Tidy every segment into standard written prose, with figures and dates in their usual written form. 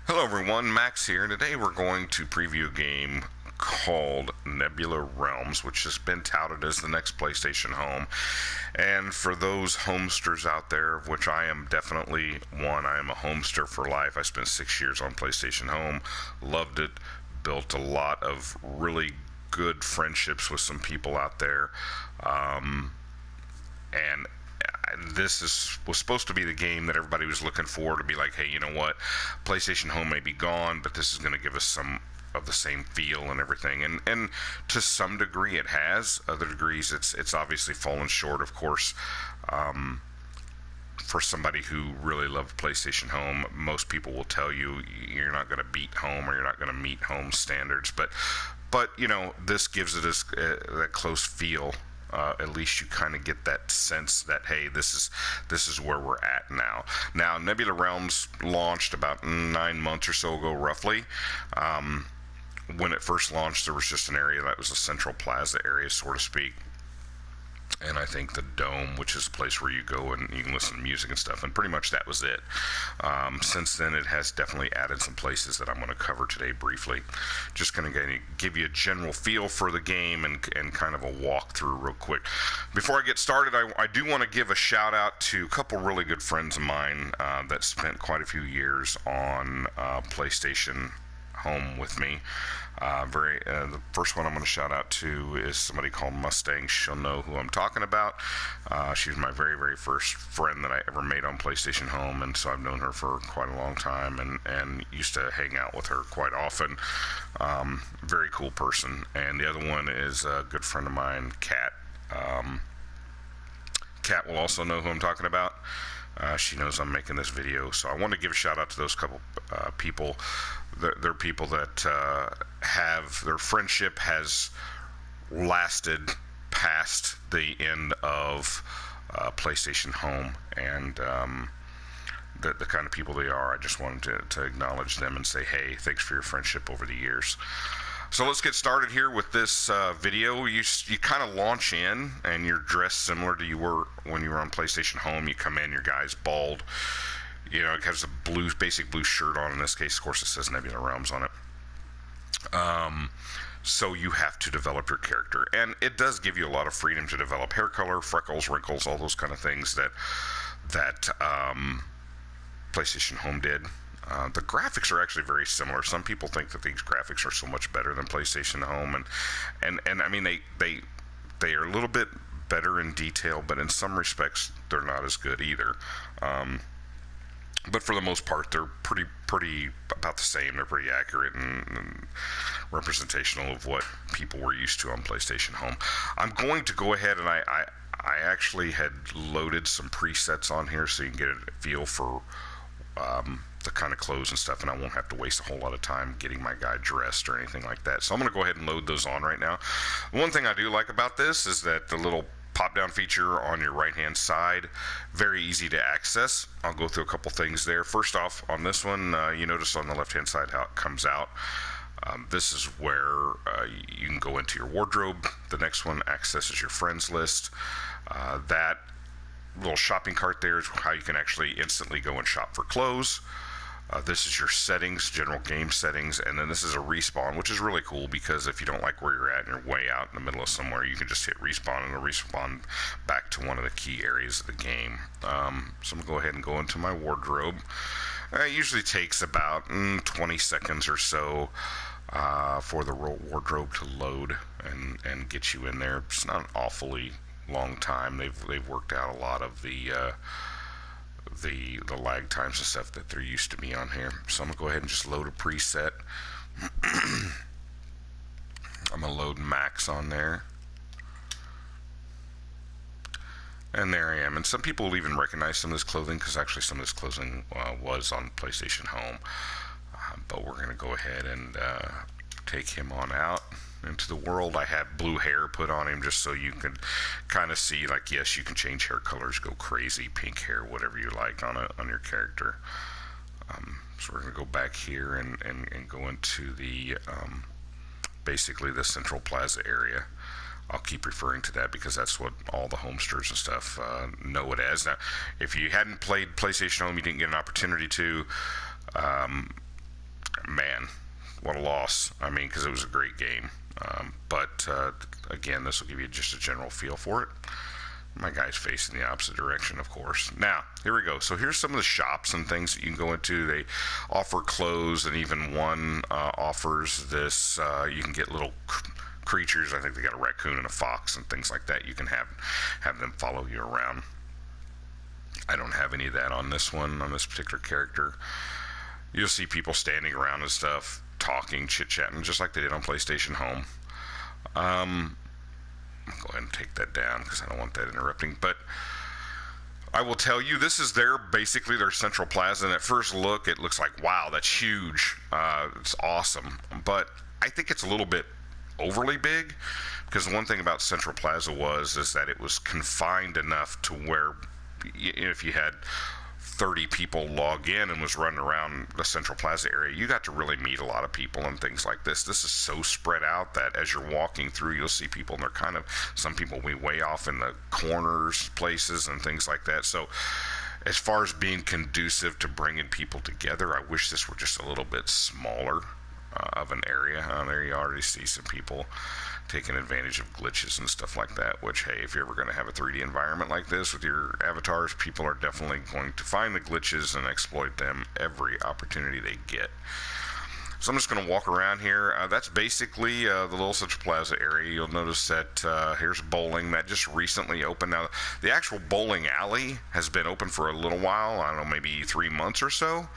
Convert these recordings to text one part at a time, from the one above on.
Hello everyone, Max here. Today we're going to preview a game called Nebula Realms, which has been touted as the next PlayStation home. And for those homesters out there, of which I am definitely one, I am a homester for life. I spent 6 years on PlayStation Home, loved it, built a lot of really good friendships with some people out there. And was supposed to be the game that everybody was looking for, to be like, hey, you know what, PlayStation Home may be gone, but this is going to give us some of the same feel and everything, and to some degree it has. Other degrees it's obviously fallen short, of course. For somebody who really loved PlayStation Home, most people will tell you you're not going to beat Home, or you're not going to meet Home standards, but you know, this gives it that close feel. At least you kind of get that sense that, hey, this is where we're at now. Now, Nebula Realms launched about 9 months or so ago, roughly. When it first launched, there was just an area that was a central plaza area, so to speak. And I think the Dome, which is a place where you go and you can listen to music and stuff, and pretty much that was it. Since then, it has definitely added some places that I'm going to cover today briefly. Just going to give you a general feel for the game and kind of a walkthrough real quick. Before I get started, I do want to give a shout out to a couple really good friends of mine that spent quite a few years on PlayStation Home with me. The first one I'm going to shout out to is somebody called Mustang. She'll know who I'm talking about. She's my very first friend that I ever made on PlayStation Home, and so I've known her for quite a long time and used to hang out with her quite often. Very cool person. And the other one is a good friend of mine, Kat. Kat will also know who I'm talking about. She knows I'm making this video, so I want to give a shout out to those couple people. They're people that have their friendship has lasted past the end of PlayStation Home, and the kind of people they are. I just wanted to acknowledge them and say, hey, thanks for your friendship over the years. So let's get started here with this video. You kind of launch in, and you're dressed similar to you were when you were on PlayStation Home. You come in, your guy's bald. You know, it has a basic blue shirt on. In this case, of course, it says Nebula Realms on it. So you have to develop your character, and it does give you a lot of freedom to develop hair color, freckles, wrinkles, all those kind of things that PlayStation Home did. The graphics are actually very similar. Some people think that these graphics are so much better than PlayStation Home, and I mean they are a little bit better in detail, but in some respects they're not as good either. But for the most part, they're pretty about the same. They're pretty accurate and representational of what people were used to on PlayStation Home. I'm going to go ahead, and I actually had loaded some presets on here so you can get a feel for the kind of clothes and stuff, and I won't have to waste a whole lot of time getting my guy dressed or anything like that. So I'm going to go ahead and load those on right now. One thing I do like about this is that the little pop-down feature on your right-hand side, very easy to access. I'll go through a couple things there. First off, on this one, you notice on the left-hand side how it comes out. This is where you can go into your wardrobe. The next one accesses your friends list. That little shopping cart there is how you can actually instantly go and shop for clothes. This is your settings, general game settings, and then this is a respawn, which is really cool because if you don't like where you're at and you're way out in the middle of somewhere, you can just hit respawn and it'll respawn back to one of the key areas of the game. So I'm going to go ahead and go into my wardrobe. It usually takes about 20 seconds or so for the wardrobe to load and get you in there. It's not an awfully long time. They've worked out a lot of the lag times and stuff that there used to be on here. So I'm gonna go ahead and just load a preset. I'm gonna load Max on there, and there I am. And some people will even recognize some of this clothing because actually some of this clothing was on PlayStation Home. But we're gonna go ahead and take him on out into the world. I have blue hair put on him just so you can kind of see, like, yes, you can change hair colors, go crazy, pink hair, whatever you like on your character. So we're going to go back here and go into the basically the central plaza area. I'll keep referring to that because that's what all the homesters and stuff know it as. Now, if you hadn't played PlayStation Home, you didn't get an opportunity to, man, what a loss. I mean, because it was a great game. But again, this will give you just a general feel for it. My guy's facing the opposite direction, of course. Now, here we go. So here's some of the shops and things that you can go into. They offer clothes, and even one offers this. You can get little creatures. I think they got a raccoon and a fox and things like that. You can have them follow you around. I don't have any of that on this one, on this particular character. You'll see people standing around and stuff, talking, chit-chatting, just like they did on PlayStation Home. I'll go ahead and take that down because I don't want that interrupting. But I will tell you, this is basically their central plaza. And at first look, it looks like, wow, that's huge. It's awesome. But I think it's a little bit overly big, because the one thing about Central Plaza is that it was confined enough to where if you had 30 people log in and was running around the Central Plaza area, you got to really meet a lot of people and things like this. This is so spread out that as you're walking through, you'll see people, and they're kind of, some people will be way off in the corners, places, and things like that. So as far as being conducive to bringing people together, I wish this were just a little bit smaller of an area. There you already see some people taking advantage of glitches and stuff like that, which, hey, if you're ever going to have a 3D environment like this with your avatars, people are definitely going to find the glitches and exploit them every opportunity they get. So I'm just going to walk around here. That's basically the Little Central Plaza area. You'll notice that here's bowling that just recently opened. Now, the actual bowling alley has been open for a little while. I don't know, maybe 3 months or so.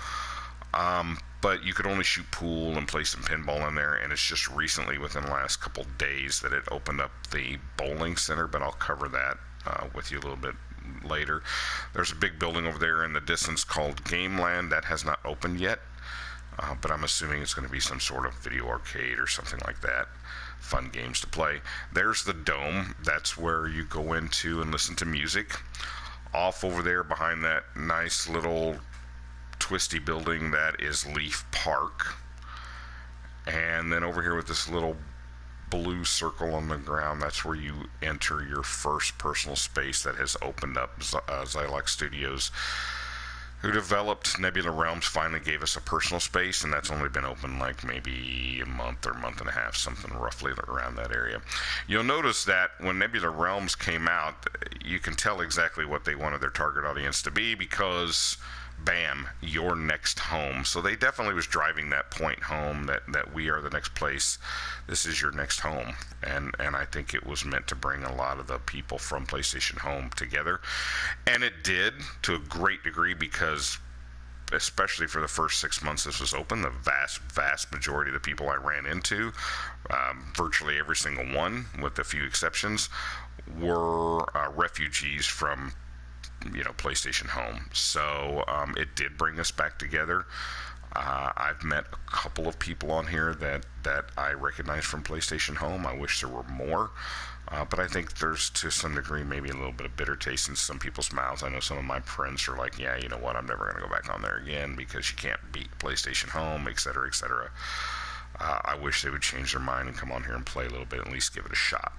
But you could only shoot pool and play some pinball in there, and it's just recently, within the last couple days, that it opened up the bowling center, but I'll cover that with you a little bit later. There's a big building over there in the distance called Gameland that has not opened yet, but I'm assuming it's going to be some sort of video arcade or something like that. Fun games to play. There's the Dome. That's where you go into and listen to music. Off over there behind that nice little twisty building, that is Leaf Park. And then over here with this little blue circle on the ground, that's where you enter your first personal space that has opened up. Xylox Studios, who developed Nebula Realms, finally gave us a personal space, and that's only been open like maybe a month or month and a half, something roughly around that area. You'll notice that when Nebula Realms came out, you can tell exactly what they wanted their target audience to be, because bam, your next home. So they definitely was driving that point home, that we are the next place. This is your next home. And I think it was meant to bring a lot of the people from PlayStation Home together. And it did, to a great degree, because especially for the first 6 months this was open, the vast majority of the people I ran into, virtually every single one, with a few exceptions, were refugees from PlayStation Home. So it did bring us back together. I've met a couple of people on here that I recognize from PlayStation Home. I wish there were more, but I think there's, to some degree, maybe a little bit of bitter taste in some people's mouths. I know some of my friends are like, yeah, you know what, I'm never going to go back on there again because you can't beat PlayStation Home, etc., etc. I wish they would change their mind and come on here and play a little bit, at least give it a shot.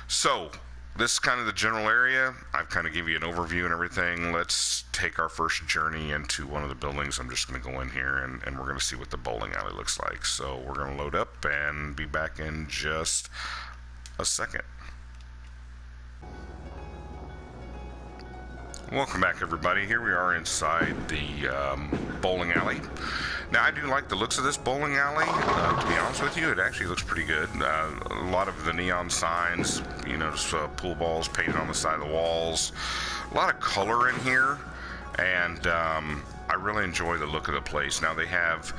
So this is kind of the general area. I've kind of give you an overview and everything. Let's take our first journey into one of the buildings. I'm just going to go in here and we're going to see what the bowling alley looks like. So we're going to load up and be back in just a second. Welcome back, everybody. Here we are inside the bowling alley. Now, I do like the looks of this bowling alley. To be honest with you, it actually looks pretty good. A lot of the neon signs, just pool balls painted on the side of the walls. A lot of color in here, and I really enjoy the look of the place. Now, they have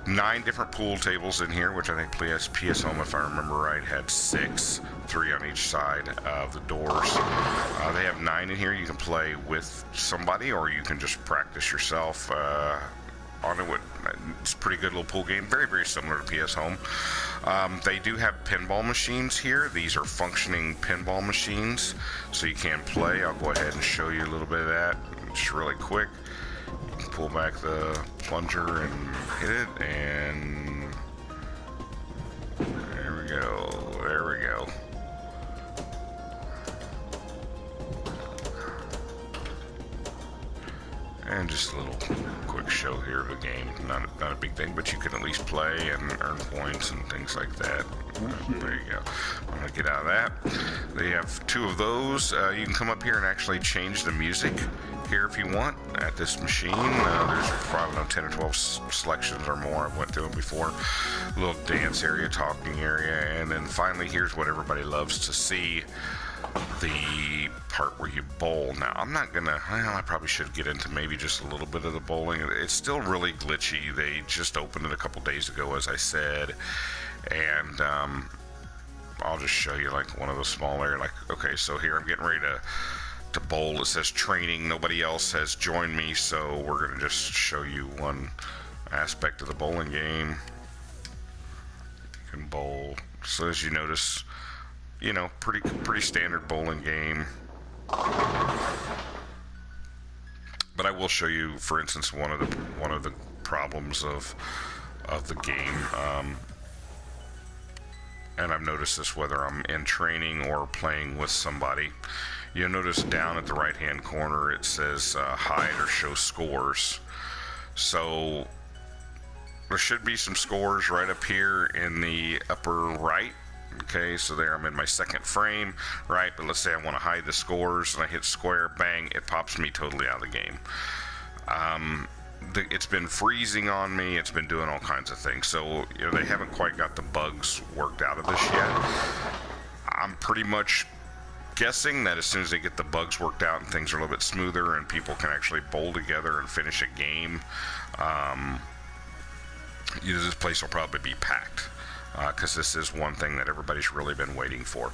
9 different pool tables in here, which I think PS Home, if I remember right, had 6, 3 on each side of the doors. They have 9 in here. You can play with somebody, or you can just practice yourself on it. It's a pretty good little pool game, very, very similar to PS Home. They do have pinball machines here. These are functioning pinball machines, so you can play. I'll go ahead and show you a little bit of that just really quick. Pull back the plunger and hit it, and there we go. And just a little quick show here of the game. Not a big thing, but you can at least play and earn points and things like that. There you go. I'm going to get out of that. They have 2 of those. You can come up here and actually change the music here if you want at this machine. There's probably 10 or 12 selections or more. I've went through them before. A little dance area, talking area, and then finally here's what everybody loves to see. The part where you bowl. Now, I'm not gonna, I probably should get into maybe just a little bit of the bowling. It's still really glitchy. They just opened it a couple days ago, as I said, and I'll just show you like one of the small areas. Like, okay, so here I'm getting ready to bowl. It says training. Nobody else has joined me, so we're gonna just show you one aspect of the bowling game. You can bowl. So as you notice, you know, pretty standard bowling game. But I will show you, for instance, one of the problems of the game. And I've noticed this whether I'm in training or playing with somebody. You'll notice down at the right-hand corner it says hide or show scores. So there should be some scores right up here in the upper right. Okay, so there I'm in my second frame, right? But let's say I want to hide the scores and I hit square, bang, it pops me totally out of the game. It's been freezing on me. It's been doing all kinds of things. So, you know, they haven't quite got the bugs worked out of this yet. I'm pretty much guessing that as soon as they get the bugs worked out and things are a little bit smoother and people can actually bowl together and finish a game, this place will probably be packed. Because this is one thing that everybody's really been waiting for.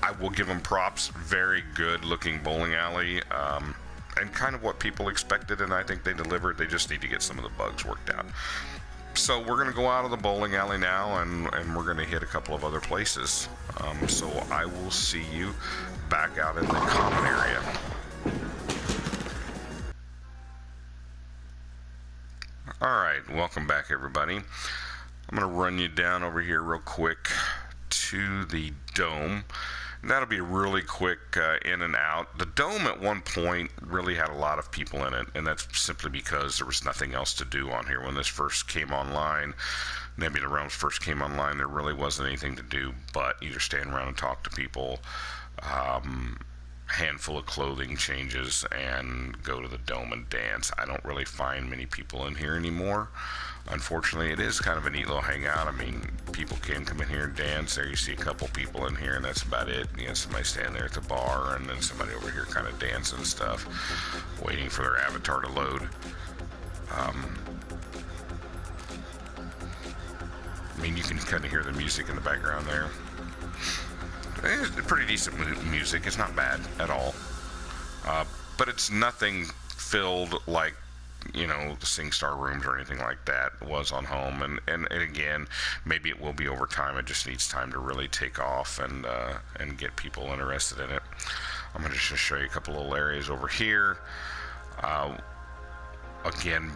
I will give them props. Very good looking bowling alley, and kind of what people expected, and I think they delivered. They just need to get some of the bugs worked out. So we're going to go out of the bowling alley now, and we're going to hit a couple of other places. So I will see you back out in the common area. All right, welcome back, everybody. I'm going to run you down over here real quick to the dome. And that'll be really quick in and out. The dome at one point really had a lot of people in it, and that's simply because there was nothing else to do on here. When this first came online, Nebula Realms first came online, there really wasn't anything to do but either stand around and talk to people, handful of clothing changes, and go to the dome and dance. I don't really find many people in here anymore. Unfortunately, it is kind of a neat little hangout. I mean, people can come in here and dance. There you see a couple people in here, and that's about it. You know, somebody standing there at the bar, and then somebody over here kind of dancing and stuff, waiting for their avatar to load. I mean, you can kind of hear the music in the background there. It's pretty decent music. It's not bad at all. But it's nothing filled like, you know, the SingStar rooms or anything like that was on home. And again, maybe it will be over time. It just needs time to really take off and get people interested in it. I'm going to just show you a couple little areas over here. Again,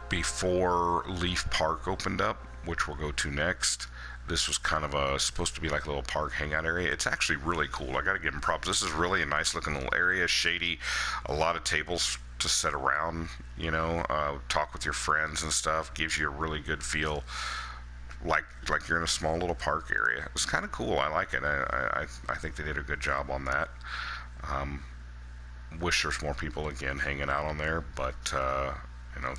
before Leaf Park opened up, which we'll go to next, this was kind of supposed to be like a little park hangout area. It's actually really cool. I got to give them props. This is really a nice looking little area, shady, a lot of tables to sit around, you know, talk with your friends and stuff. Gives you a really good feel, like you're in a small little park area. It's kind of cool. I like it. I think they did a good job on that. Wish there's more people again hanging out on there, but you know,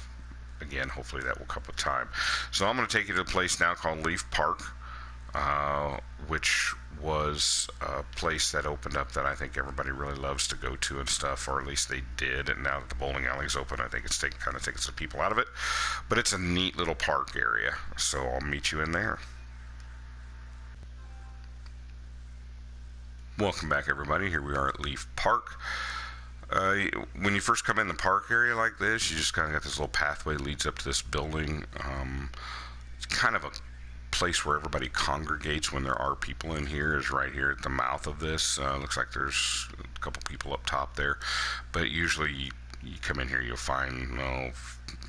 again, hopefully that will come with time. So I'm going to take you to a place now called Leaf Park, which was a place that opened up that I think everybody really loves to go to and stuff, or at least they did. And now that the bowling alley's open, I think it's kind of takes the people out of it. But it's a neat little park area, so I'll meet you in there. Welcome back, everybody. Here we are at Leaf Park. When you first come in the park area like this, you just kind of got this little pathway that leads up to this building. It's kind of a place where everybody congregates when there are people in here, is right here at the mouth of this. Looks like there's a couple people up top there, but usually you come in here, you'll find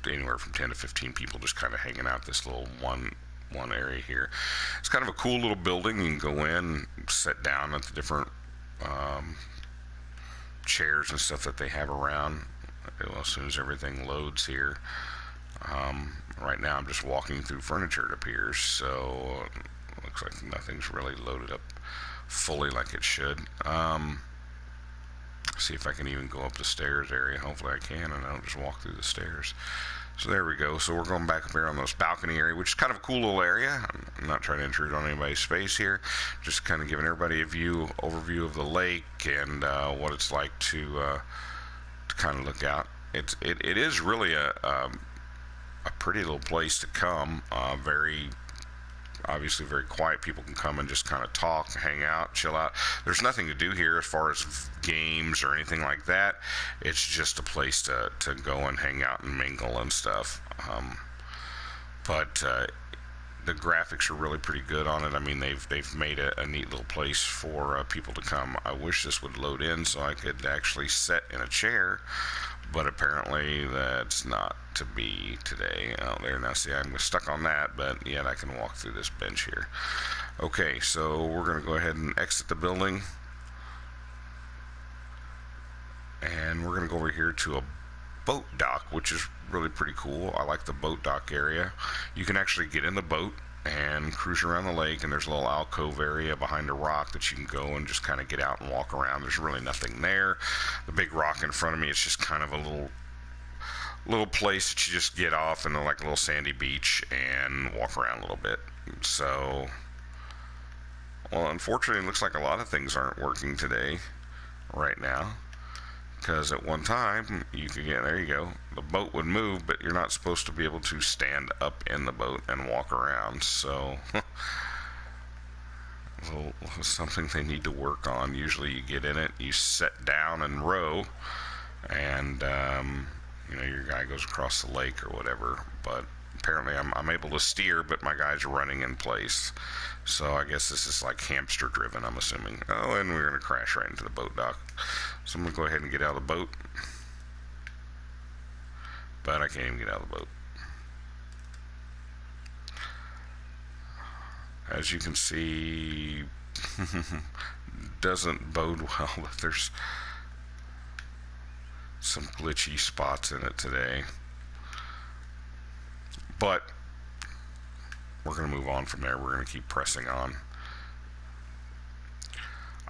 anywhere from 10 to 15 people just kind of hanging out this little one area here. It's kind of a cool little building. You can go in, sit down at the different chairs and stuff that they have around. Well, as soon as everything loads here. Right now I'm just walking through furniture, it appears, so looks like nothing's really loaded up fully like it should. See if I can even go up the stairs area. Hopefully I can, and I don't just walk through the stairs. So there we go. So we're going back up here on this balcony area, which is kind of a cool little area. I'm not trying to intrude on anybody's space here. Just kind of giving everybody a overview of the lake and what it's like to kind of look out. It is really a pretty little place to come. Very obviously very quiet. People can come and just kind of talk, hang out, chill out. There's nothing to do here as far as games or anything like that. It's just a place to go and hang out and mingle and stuff. But the graphics are really pretty good on it. I mean, they've made a neat little place for people to come. I wish this would load in so I could actually sit in a chair, but apparently that's not to be today. Out there now, see, I'm stuck on that, but yet I can walk through this bench here. Okay, so we're going to go ahead and exit the building, and we're going to go over here to a boat dock, which is really pretty cool. I like the boat dock area. You can actually get in the boat and cruise around the lake, and there's a little alcove area behind a rock that you can go and just kind of get out and walk around. There's really nothing there. The big rock in front of me, it's just kind of a little place that you just get off and like a little sandy beach and walk around a little bit. So, well, unfortunately, it looks like a lot of things aren't working today right now, because at one time you could get, there you go, the boat would move, but you're not supposed to be able to stand up in the boat and walk around. So well, something they need to work on. Usually you get in it, you sit down and row, and your guy goes across the lake or whatever. But apparently I'm able to steer, but my guy's running in place. So I guess this is like hamster driven, I'm assuming. Oh, and we're going to crash right into the boat dock. So I'm going to go ahead and get out of the boat. But I can't even get out of the boat. As you can see, doesn't bode well that there's some glitchy spots in it today. But we're going to move on from there. We're going to keep pressing on.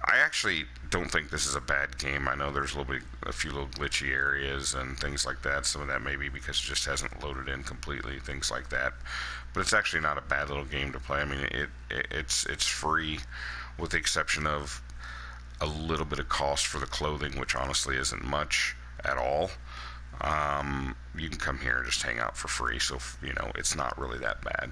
I actually don't think this is a bad game. I know there's a few little glitchy areas and things like that. Some of that may be because it just hasn't loaded in completely, things like that. But it's actually not a bad little game to play. I mean, it's free, with the exception of a little bit of cost for the clothing, which honestly isn't much at all. You can come here and just hang out for free, so it's not really that bad.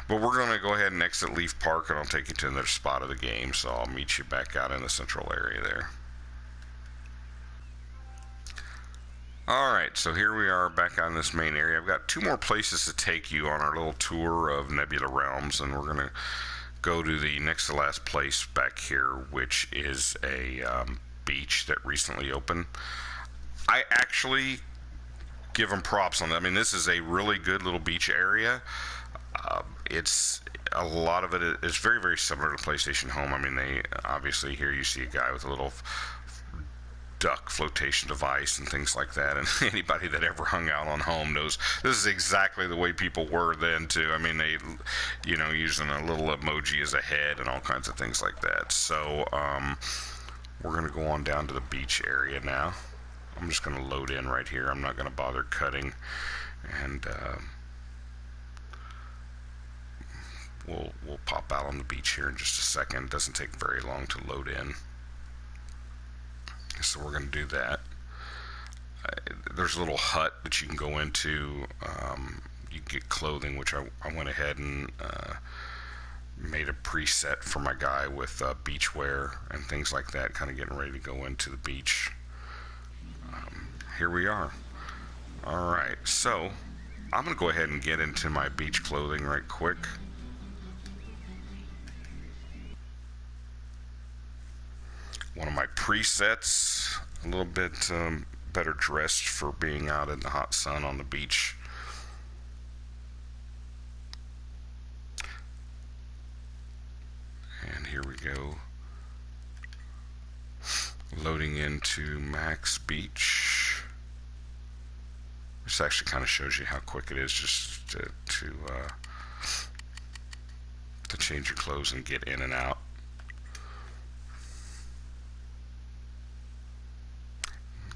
But we're going to go ahead and exit Leaf Park, and I'll take you to another spot of the game, so I'll meet you back out in the central area there. Alright, so here we are back on this main area. I've got two more places to take you on our little tour of Nebula Realms, and we're going to go to the next to last place back here, which is a beach that recently opened. I actually give them props on that. I mean, this is a really good little beach area. It's a lot of it is very, very similar to PlayStation Home. I mean, they obviously, here you see a guy with a little duck flotation device and things like that, and anybody that ever hung out on Home knows this is exactly the way people were then too. I mean, they using a little emoji as a head and all kinds of things like that. So we're going to go on down to the beach area now. I'm just going to load in right here. I'm not going to bother cutting, and we'll pop out on the beach here in just a second. It doesn't take very long to load in, so we're going to do that. There's a little hut that you can go into. You get clothing, which I went ahead and made a preset for my guy with beach wear and things like that, kind of getting ready to go into the beach. Here we are. Alright, so I'm going to go ahead and get into my beach clothing right quick. One of my presets, a little bit better dressed for being out in the hot sun on the beach. And here we go. Loading into Max Beach. This actually kind of shows you how quick it is just to change your clothes and get in and out.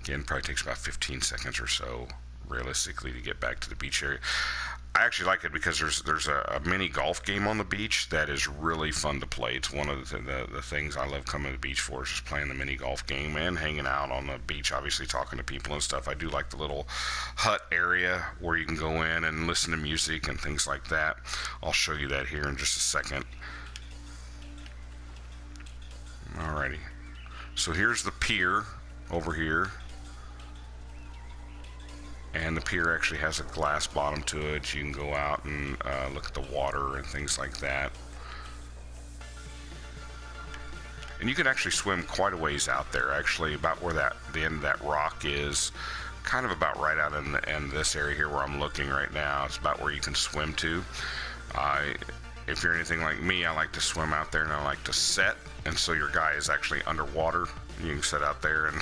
Again, probably takes about 15 seconds or so realistically to get back to the beach area. I actually like it because there's a mini golf game on the beach that is really fun to play. It's one of the things I love coming to the beach for, is just playing the mini golf game and hanging out on the beach, obviously talking to people and stuff. I do like the little hut area where you can go in and listen to music and things like that. I'll show you that here in just a second. Alrighty, so here's the pier over here. And the pier actually has a glass bottom to it. You can go out and look at the water and things like that. And you can actually swim quite a ways out there, actually about where the end of that rock is, kind of about right out in this area here where I'm looking right now. It's about where you can swim to. If you're anything like me, I like to swim out there and I like to set, and so your guy is actually underwater. You can sit out there and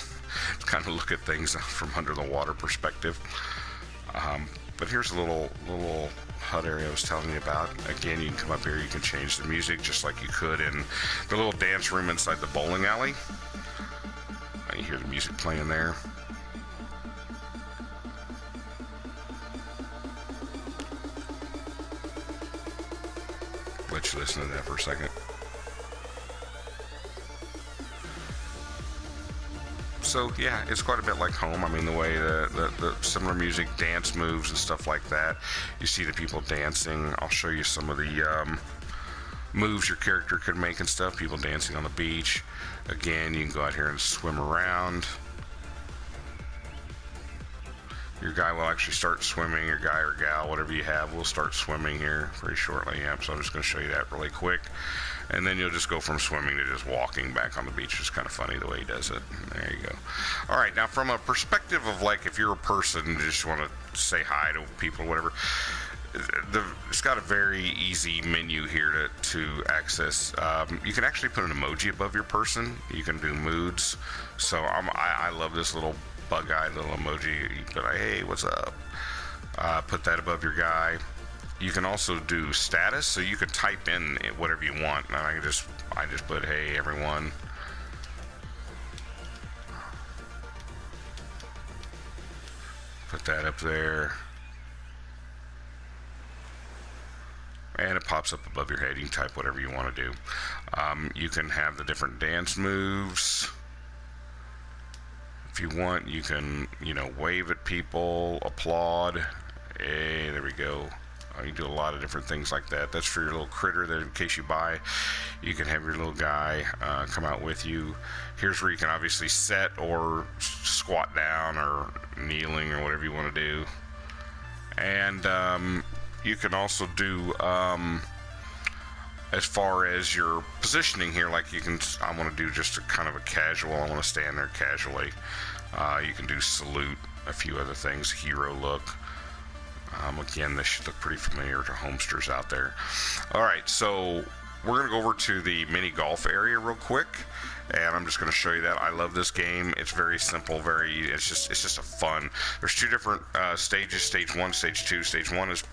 kind of look at things from under the water perspective. But here's a little hut area I was telling you about. Again, you can come up here, you can change the music just like you could in the little dance room inside the bowling alley. You hear the music playing there. Let you listen to that for a second. So yeah, it's quite a bit like home. I mean, the way the similar music, dance moves and stuff like that. You see the people dancing. I'll show you some of the moves your character could make and stuff. People dancing on the beach. Again, you can go out here and swim around. Your guy will actually start swimming. Your guy or gal, whatever you have, will start swimming here very shortly. Yep, so I'm just going to show you that really quick. And then you'll just go from swimming to just walking back on the beach. It's kind of funny the way he does it. There you go. All right, now from a perspective of like if you're a person and just want to say hi to people or whatever, it's got a very easy menu here to access. You can actually put an emoji above your person. You can do moods. So I love this little bug-eyed little emoji. You put like, hey, what's up? Put that above your guy. You can also do status, so you can type in whatever you want. And I just put, hey, everyone. Put that up there. And it pops up above your head. You can type whatever you want to do. You can have the different dance moves. If you want, you can, wave at people, applaud. Hey, there we go. You do a lot of different things like that. That's for your little critter that in case you buy, you can have your little guy come out with you. Here's where you can obviously set or squat down or kneeling or whatever you want to do. And you can also do as far as your positioning here, like I want to do just a kind of a casual, I want to stand there casually. You can do salute, a few other things, hero look. Again, this should look pretty familiar to homesters out there. All right, so we're going to go over to the mini golf area real quick, and I'm just going to show you that. I love this game. It's very simple, it's just a fun. There's two different stages, stage 1, stage 2. Stage 1 is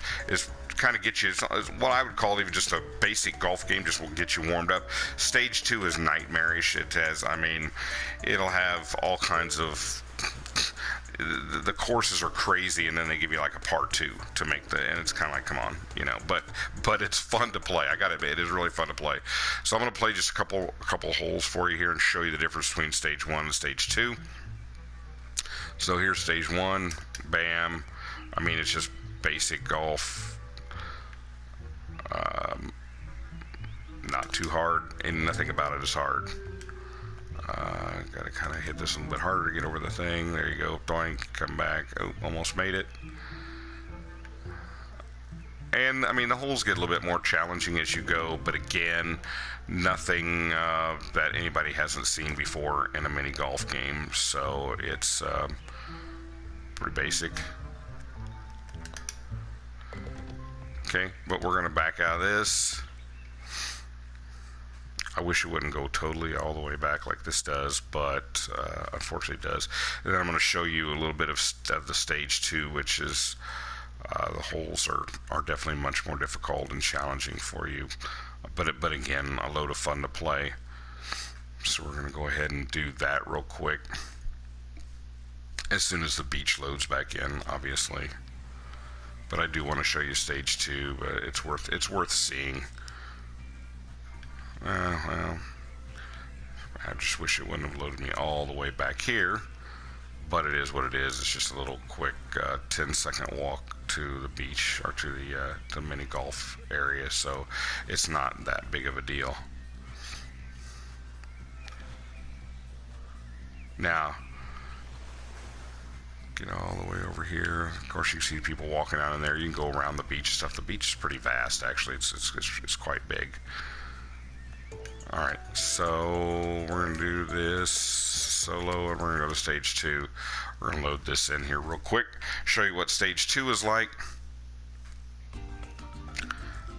kind of get you, it's what I would call even just a basic golf game, just will get you warmed up. Stage 2 is nightmarish. It'll have all kinds of, the courses are crazy, and then they give you like a part 2 to make and it's kind of like, come on, but it's fun to play. I gotta admit, it is really fun to play. So I'm gonna play just a couple holes for you here and show you the difference between stage 1 and stage 2. So here's stage 1, bam. It's just basic golf. Not too hard, and nothing about it is hard. Gotta kind of hit this a little bit harder to get over the thing. There you go, doink, come back. Oh, almost made it. And the holes get a little bit more challenging as you go, but again, nothing that anybody hasn't seen before in a mini golf game, so it's pretty basic. Okay, but we're gonna back out of this. I wish it wouldn't go totally all the way back like this does, but unfortunately it does. And then I'm going to show you a little bit of the stage 2, which is the holes are definitely much more difficult and challenging for you, but again, a load of fun to play. So we're going to go ahead and do that real quick as soon as the beach loads back in, obviously. But I do want to show you stage 2. But it's worth seeing. Well, I just wish it wouldn't have loaded me all the way back here. But it is what it is. It's just a little quick 10-second walk to the beach, or to the mini golf area, so it's not that big of a deal. Now, get all the way over here. Of course, you see people walking out in there. You can go around the beach stuff. The beach is pretty vast, actually. It's quite big. All right, so we're gonna do this solo, and we're gonna go to stage 2. We're gonna load this in here real quick, show you what stage 2 is like.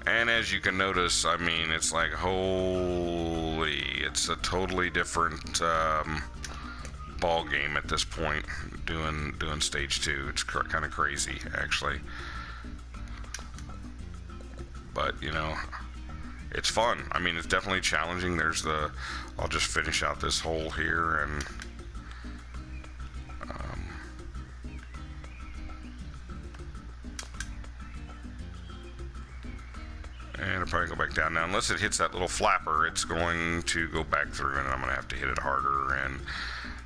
And as you can notice, I mean, it's like, holy, it's a totally different ball game at this point. Doing stage 2, it's kind of crazy, actually. But you know, it's fun. I mean, it's definitely challenging. I'll just finish out this hole here, and I'll probably go back down. Now, unless it hits that little flapper, it's going to go back through, and I'm going to have to hit it harder, and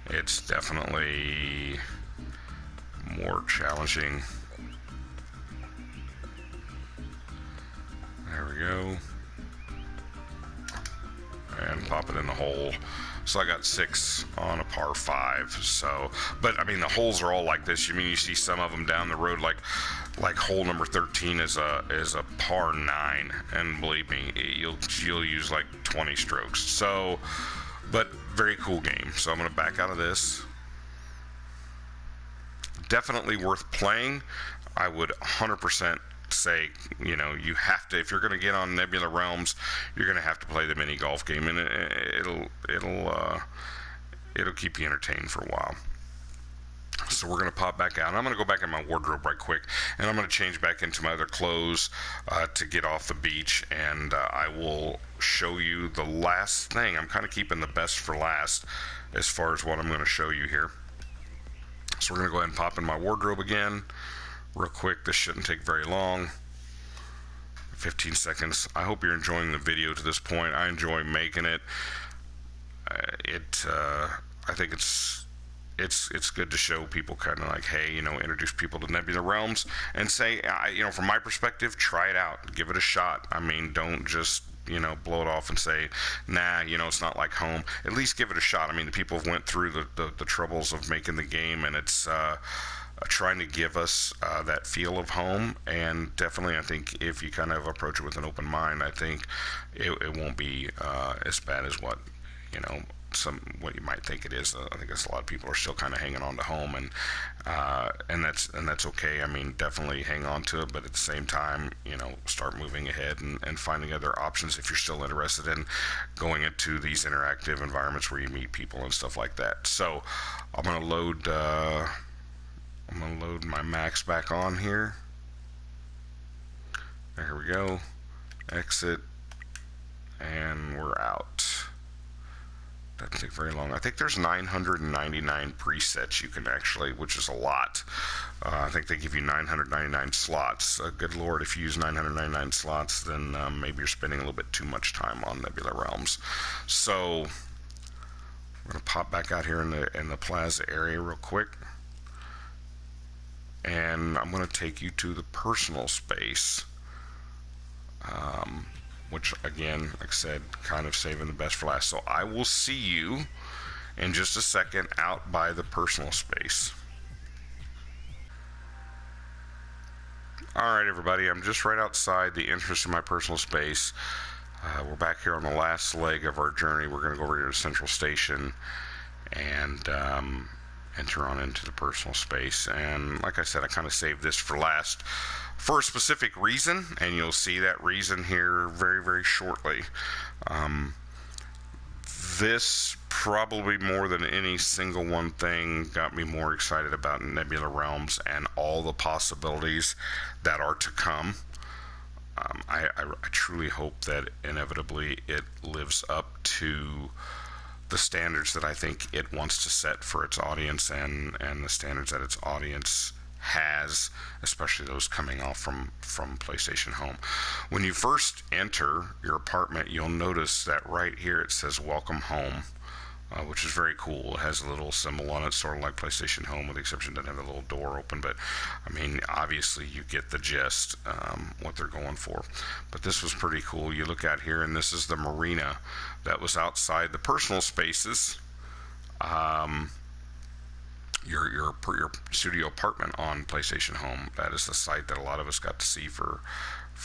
it's definitely more challenging. There we go. And pop it in the hole. So I got 6 on a par 5. So, but I mean, the holes are all like this. You mean you see some of them down the road, like hole number 13 is a par 9, and believe me, you'll use like 20 strokes. So, but very cool game. So I'm gonna back out of this. Definitely worth playing. I would 100% say, you know, you have to, if you're going to get on Nebula Realms, you're going to have to play the mini golf game, and it'll keep you entertained for a while. So we're going to pop back out. I'm going to go back in my wardrobe right quick, and I'm going to change back into my other clothes to get off the beach, and I will show you the last thing. I'm kind of keeping the best for last as far as what I'm going to show you here. So we're going to go ahead and pop in my wardrobe again real quick. This shouldn't take very long. 15 seconds. I hope you're enjoying the video to this point. I enjoy making it. I think it's good to show people, kind of like, hey, you know, introduce people to Nebula Realms and say, you know, from my perspective, try it out, give it a shot. I mean, don't just, you know, blow it off and say, nah, you know, it's not like home. At least give it a shot. I mean, the people have went through the troubles of making the game, and it's trying to give us that feel of home. And definitely, I think if you kind of approach it with an open mind, I think it won't be as bad as what, you know, what you might think it is. I think that's a lot of people are still kind of hanging on to home, and that's okay. I mean, definitely hang on to it, but at the same time, you know, start moving ahead and finding other options if you're still interested in going into these interactive environments where you meet people and stuff like that. So I'm gonna load my Max back on here. There we go. Exit, and we're out. Doesn't take very long. I think there's 999 presets you can actually, which is a lot. I think they give you 999 slots. Good Lord, if you use 999 slots, then maybe you're spending a little bit too much time on Nebula Realms. So we're gonna pop back out here in the plaza area real quick, and I'm gonna take you to the personal space. Which, again, like I said, kind of saving the best for last. So I will see you in just a second out by the personal space. All right, everybody, I'm just right outside the entrance to my personal space. We're back here on the last leg of our journey. We're going to go over here to Central Station and enter on into the personal space. And like I said, I kind of saved this for last for a specific reason, and you'll see that reason here very, very shortly. this probably more than any single one thing got me more excited about Nebula Realms and all the possibilities that are to come. I truly hope that inevitably it lives up to the standards that I think it wants to set for its audience, and the standards that its audience has, especially those coming off from PlayStation Home. When you first enter your apartment, you'll notice that right here it says welcome home, which is very cool. It has a little symbol on it, sort of like PlayStation Home, with the exception it doesn't have a little door open. But I mean, obviously you get the gist, what they're going for. But this was pretty cool. You look out here, and this is the marina that was outside the personal spaces. Your studio apartment on PlayStation Home. That is the site that a lot of us got to see for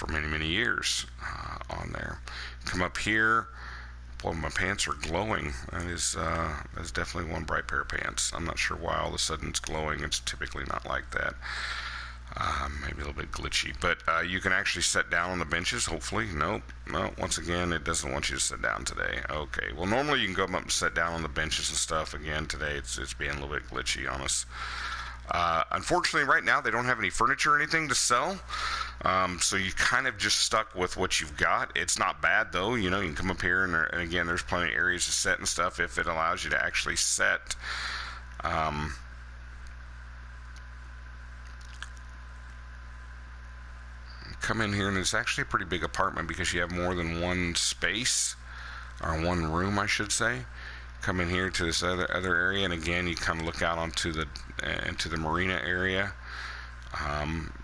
many years on there. Come up here. Boy, my pants are glowing. That's definitely one bright pair of pants. I'm not sure why all of a sudden it's glowing. It's typically not like that. Maybe a little bit glitchy, but you can actually sit down on the benches, hopefully. Nope. No, once again, it doesn't want you to sit down today. Okay, well, normally you can go up and sit down on the benches and stuff. Again, today it's being a little bit glitchy on us. Unfortunately, right now they don't have any furniture or anything to sell, so you kind of just stuck with what you've got. It's not bad, though. You can come up here, and again, there's plenty of areas to sit and stuff if it allows you to actually sit. Come in here, and it's actually a pretty big apartment because you have more than one space, or one room, I should say. Come in here to this other area, and again, you kind of look out onto into the marina area.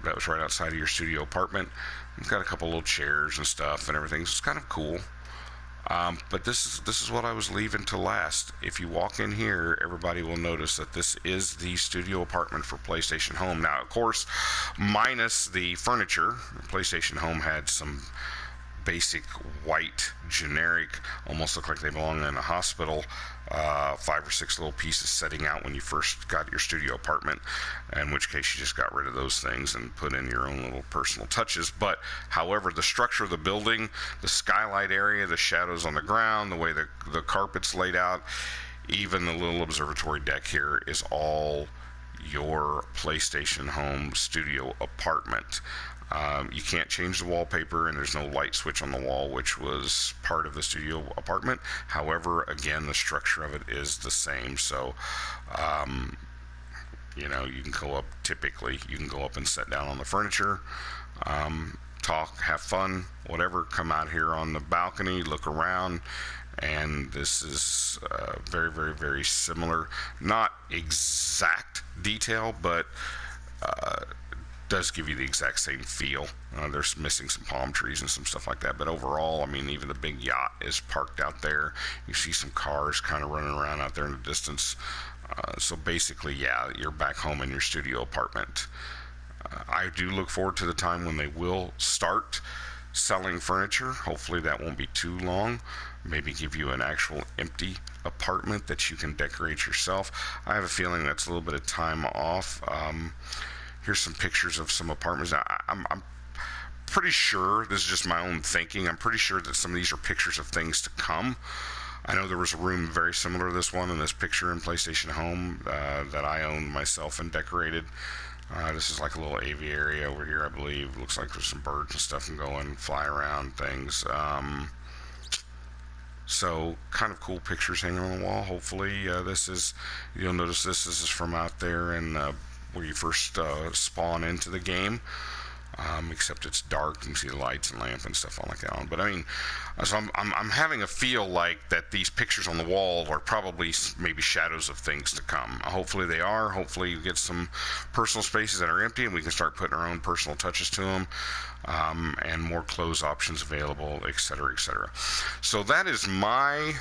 That was right outside of your studio apartment. It's got a couple little chairs and stuff and everything, so it's kind of cool. But this is what I was leaving to last. If you walk in here, everybody will notice that this is the studio apartment for PlayStation Home. Now, of course, minus the furniture, PlayStation Home had some basic white, generic, almost look like they belong in a hospital, 5 or 6 little pieces setting out when you first got your studio apartment, in which case you just got rid of those things and put in your own little personal touches. But however, the structure of the building, the skylight area, the shadows on the ground, the way the carpet's laid out, even the little observatory deck here is all your PlayStation Home studio apartment. You can't change the wallpaper, and there's no light switch on the wall, which was part of the studio apartment. However, again, the structure of it is the same. So, you can go up, typically, you can go up and sit down on the furniture, talk, have fun, whatever, come out here on the balcony, look around, and this is very, very, very similar. Not exact detail, but does give you the exact same feel. There's missing some palm trees and some stuff like that, but overall, I mean, even the big yacht is parked out there. You see some cars kind of running around out there in the distance. So basically, yeah, you're back home in your studio apartment. I do look forward to the time when they will start selling furniture. Hopefully that won't be too long. Maybe give you an actual empty apartment that you can decorate yourself. I have a feeling that's a little bit of time off. Here's some pictures of some apartments. I'm pretty sure, this is just my own thinking, I'm pretty sure that some of these are pictures of things to come. I know there was a room very similar to this one in this picture in PlayStation Home that I owned myself and decorated. This is like a little aviary over here, I believe. Looks like there's some birds and stuff and going, fly around things. So kind of cool pictures hanging on the wall. Hopefully you'll notice this is from out there and where you first spawn into the game, except it's dark. You can see the lights and lamp and stuff like that on. But I mean, so I'm having a feel like that these pictures on the wall are probably maybe shadows of things to come. Hopefully they are. Hopefully you get some personal spaces that are empty and we can start putting our own personal touches to them, and more clothes options available, etc., etc. So that is my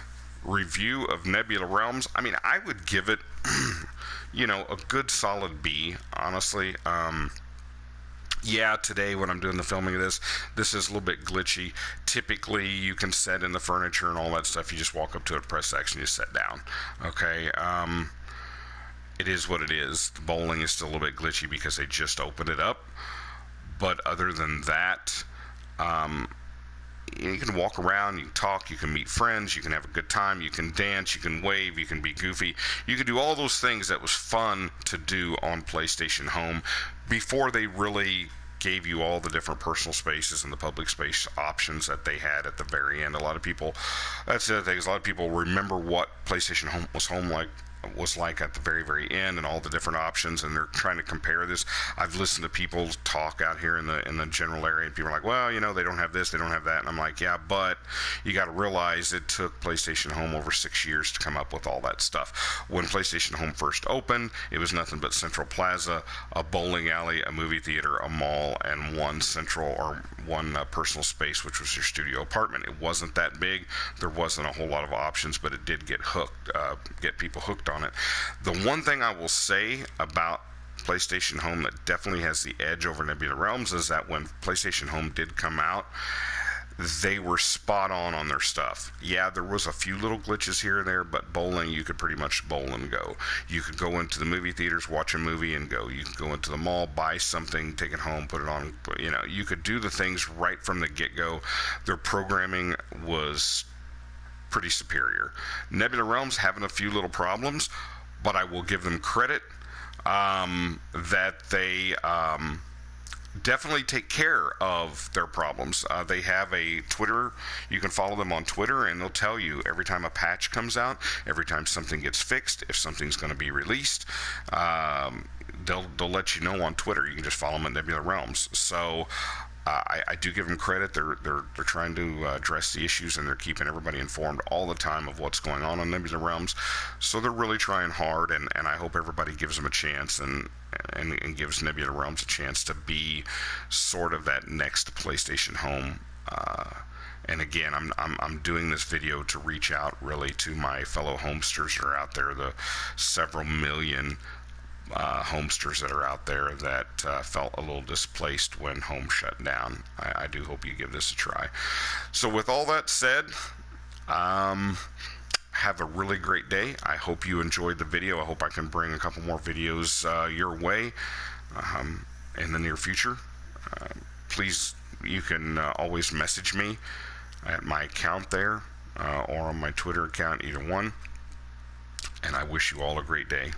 review of Nebula Realms. I mean, I would give it a good solid B, honestly. Yeah, today when I'm doing the filming of this is a little bit glitchy. Typically, you can set in the furniture and all that stuff. You just walk up to it, press X, and you sit down. Okay, it is what it is. The bowling is still a little bit glitchy because they just opened it up. But other than that, you can walk around, you can talk, you can meet friends, you can have a good time, you can dance, you can wave, you can be goofy, you can do all those things that was fun to do on PlayStation Home before they really gave you all the different personal spaces and the public space options that they had at the very end. A lot of people, that's the other thing, is a lot of people remember what PlayStation Home was like at the very, very end, and all the different options, and they're trying to compare this. I've listened to people talk out here in the general area, and people are like, well, they don't have this, they don't have that, and I'm like, yeah, but you got to realize it took PlayStation Home over 6 years to come up with all that stuff. When PlayStation Home first opened, it was nothing but Central Plaza, a bowling alley, a movie theater, a mall, and one personal space, which was your studio apartment. It wasn't that big. There wasn't a whole lot of options, but it did get people hooked on it. The one thing I will say about PlayStation Home that definitely has the edge over Nebula Realms is that when PlayStation Home did come out, they were spot on their stuff. Yeah, there was a few little glitches here and there, but bowling, you could pretty much bowl and go. You could go into the movie theaters, watch a movie, and go. You could go into the mall, buy something, take it home, put it on. You could do the things right from the get-go. Their programming was pretty superior. Nebula Realms having a few little problems, but I will give them credit that they definitely take care of their problems. They have a Twitter. You can follow them on Twitter, and they'll tell you every time a patch comes out, every time something gets fixed, if something's going to be released. They'll let you know on Twitter. You can just follow them at Nebula Realms. So I do give them credit. They're trying to address the issues, and they're keeping everybody informed all the time of what's going on Nebula Realms. So they're really trying hard, and I hope everybody gives them a chance and gives Nebula Realms a chance to be sort of that next PlayStation Home. And again, I'm doing this video to reach out really to my fellow homesters that are out there, the several million homesters that are out there that felt a little displaced when home shut down. I do hope you give this a try. So with all that said, have a really great day. I hope you enjoyed the video. I hope I can bring a couple more videos your way in the near future. Please, you can always message me at my account there or on my Twitter account, either one. And I wish you all a great day.